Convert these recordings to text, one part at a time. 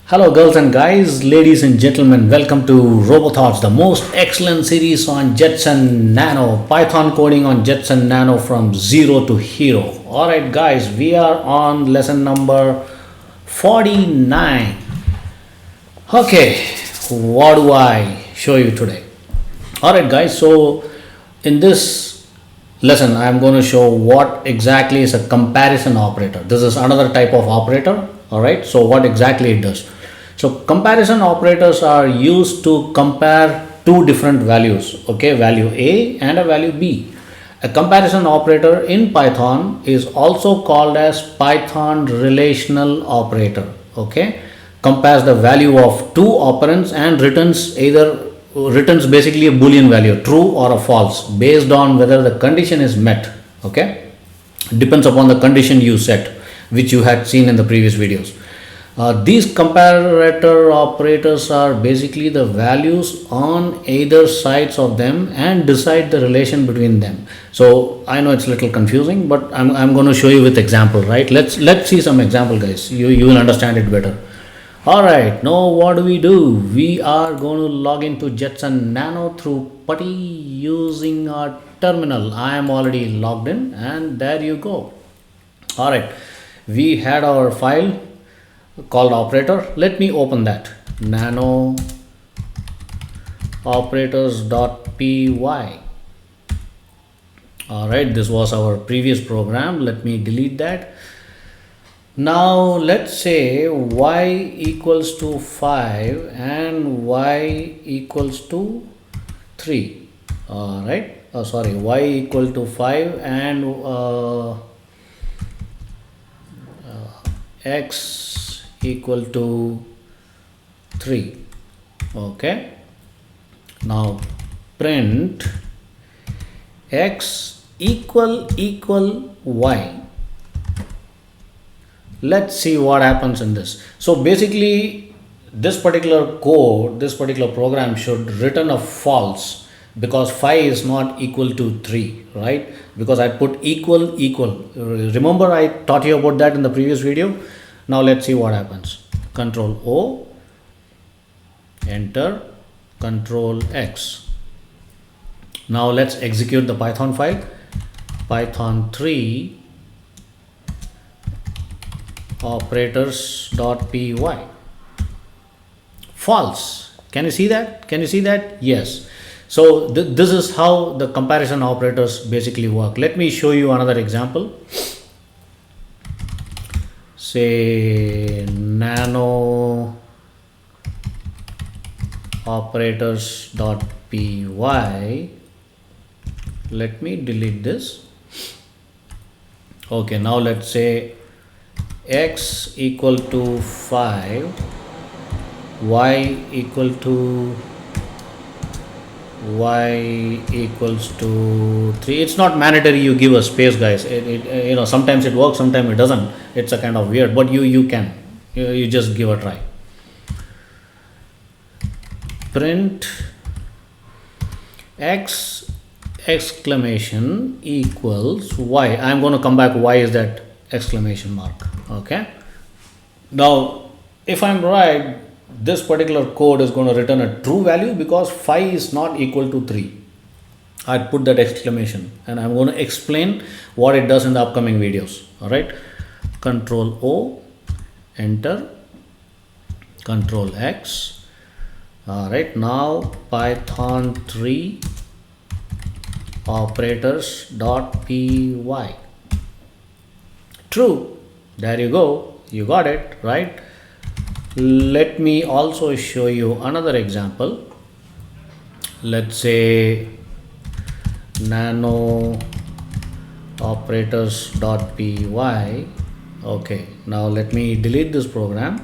Hello, girls and guys, ladies and gentlemen. Welcome to RoboThoughts, the most excellent series on Jetson Nano, Python coding on Jetson Nano from zero to hero. All right, guys, we are on lesson number 49. Okay, what do I show you today? All right, guys, so in this lesson, I am going to show what exactly is a comparison operator. This is another type of operator. All right, so what exactly it does? So comparison operators are used to compare two different values, okay, value A and a value B. A comparison operator in Python is also called as Python relational operator, okay. Compares the value of two operands and returns basically a boolean value, true or a false, based on whether the condition is met, okay. Depends upon the condition you set, which you had seen in the previous videos. These comparator operators are basically the values on either sides of them and decide the relation between them. So I know it's a little confusing, but I'm going to show you with example, right? Let's see some example, guys. You will understand it better. All right, now what do? We are going to log into Jetson Nano through PuTTY using our terminal. I am already logged in, and there you go. All right, we had our file called operator. Let me open that, nano operators.py. All right, this was our previous program. Let me delete that. Now let's say y equals to 5 and y equals to 3. All right, sorry, y equal to 5 and x equal to 3. Okay, now print x equal y. Let's see what happens in this. So basically this particular code, this particular program should return a false because 5 is not equal to 3, right? Because I put equal. Remember I taught you about that in the previous video. Now let's see what happens. Control O, enter, Control X. Now let's execute the Python file. Python 3 operators.py. False. Can you see that? Yes. So this is how the comparison operators basically work. Let me show you another example. Say nano operators.py. Let me delete this. Okay, now let's say x equal to 5, y equals to 3. It's not mandatory you give a space, guys. It sometimes it works, sometimes it doesn't. It's a kind of weird, but you just give a try. Print x exclamation equals y. I'm going to come back. Why is that exclamation mark? Okay, now if I'm right, this particular code is going to return a true value because 5 is not equal to 3. I put that exclamation and I'm going to explain what it does in the upcoming videos. All right, Control O, enter, Control X. All right, now Python 3 operators.py. True. There you go. You got it, right? Let me also show you another example. Let's say nano operators.py. Okay, now let me delete this program.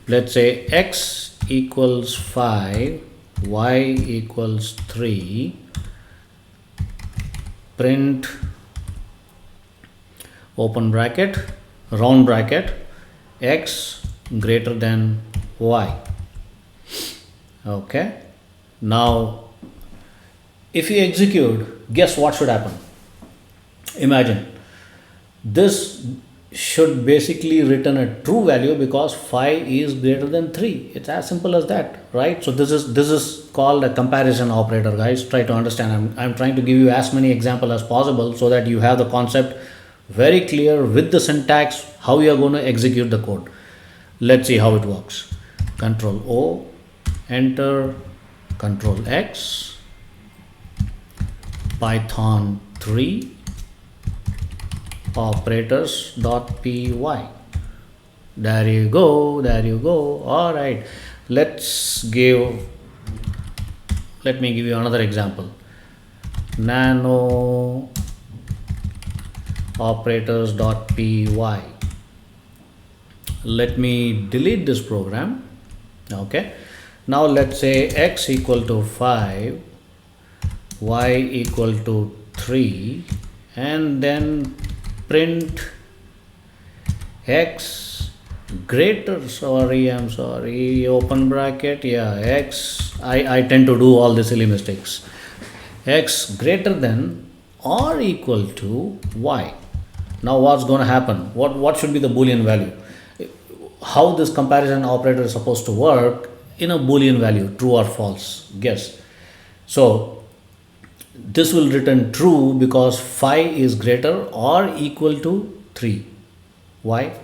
Let's say x equals 5, y equals 3, print open bracket, round bracket, x greater than y. Okay, now if you execute, guess what should happen? Imagine this should basically return a true value because 5 is greater than 3. It's as simple as that, right? So this is called a comparison operator, guys. Try to understand. I'm trying to give you as many examples as possible so that you have the concept very clear with the syntax how you are going to execute the code. Let's see how it works. Control O, enter, Control X, Python 3 operators.py. There you go, there you go. All right, let me give you another example. Nano operators.py. Let me delete this program. Okay, now let's say x equal to 5, y equal to 3, and then print x greater, I'm sorry, open bracket, yeah, x, I tend to do all the silly mistakes, x greater than or equal to y. Now what's going to happen? What should be the boolean value? How this comparison operator is supposed to work in a boolean value, true or false, guess. So this will return true because 5 is greater or equal to 3. Why?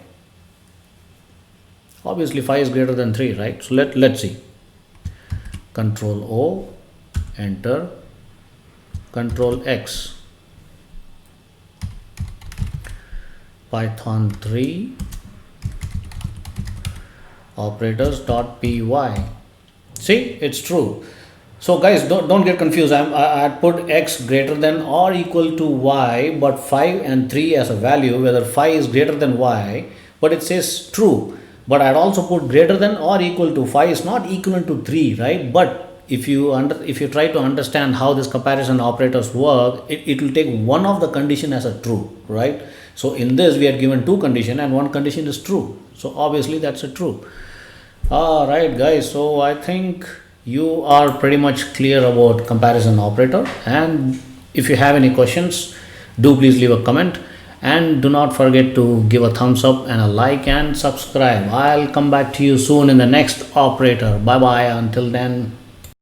Obviously 5 is greater than 3, right? So let's see. Control O, enter, Control X, Python 3 operators.py. See, it's true. So guys, don't get confused. I put x greater than or equal to y, but 5 and 3 as a value, whether 5 is greater than y, but it says true. But I'd also put greater than or equal to 5 is not equivalent to 3, right? But if you try to understand how this comparison operators work, it will take one of the condition as a true, right? So in this we are given two condition and one condition is true. So obviously that's a true. All right, guys. So I think you are pretty much clear about comparison operator, and if you have any questions, do please leave a comment, and do not forget to give a thumbs up and a like and subscribe. I'll come back to you soon in the next operator. Bye bye until then.